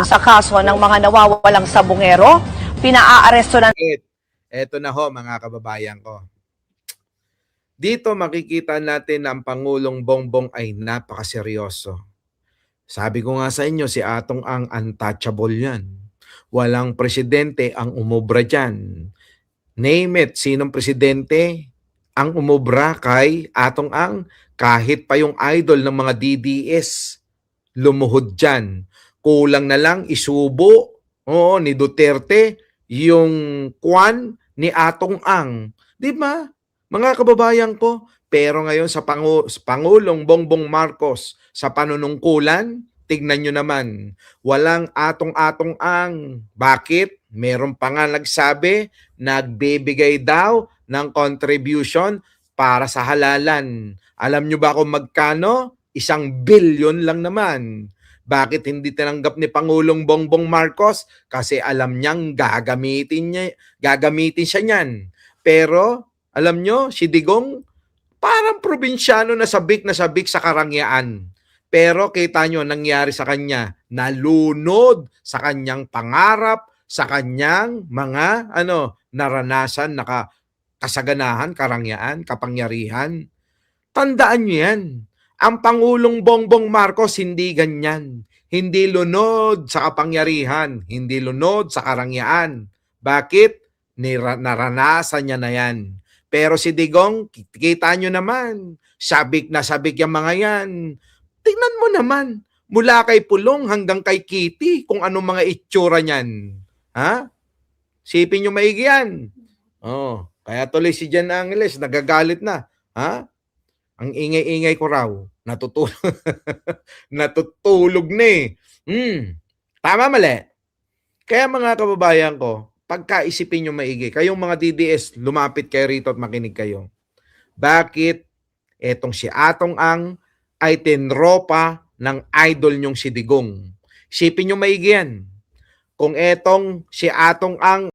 Sa kaso ng mga nawawalang sabungero, pinaaaresto na. Eto na ho mga kababayan ko. Dito makikita natin na ang Pangulong Bongbong ay napakaseryoso. Sabi ko nga sa inyo, si Atong ang untouchable yan. Walang presidente ang umubra dyan. Name it, sinong presidente ang umubra kay Atong ang, kahit pa yung idol ng mga DDS lumuhod dyan. Kulang na lang isubo ni Duterte yung kwan ni Atong Ang. Di ba? Mga kababayan ko, pero ngayon sa Pangulong Bongbong Marcos sa panunungkulan, tignan nyo naman, walang Atong-Atong Ang. Bakit? Meron pa nga nagsabi, nagbibigay daw ng contribution para sa halalan. Alam nyo ba kung magkano? 1 billion lang naman. Bakit hindi tinanggap ni Pangulong Bongbong Marcos? Kasi alam niyang gagamitin siya niyan. Pero alam nyo, si Digong parang probinsyano na sabik sa karangyaan. Pero kita nyo, nangyari sa kanya, nalunod sa kanyang pangarap, sa kanyang mga naranasan, kasaganahan, karangyaan, kapangyarihan. Tandaan nyo yan. Ang Pangulong Bongbong Marcos hindi ganyan. Hindi lunod sa kapangyarihan, hindi lunod sa karangyaan. Bakit? Naranasan niya na yan. Pero si Digong, kita nyo naman, sabik na sabik yung mga yan. Tingnan mo naman, mula kay Pulong hanggang kay Kitty, kung anong mga itsura niyan. Ha? Sipin nyo maigi yan. Kaya tuloy si Jan Angeles, nagagalit na. Ha? Ang ingay-ingay ko raw. Natutulog. Natutulog na eh. Tama, mali. Kaya mga kababayan ko, pagkaisipin nyo maigi, kayong mga DDS, lumapit kayo rito at makinig kayo. Bakit etong si Atong Ang ay tinropa ng idol nyong si Digong? Isipin nyo maigi yan. Kung etong si Atong Ang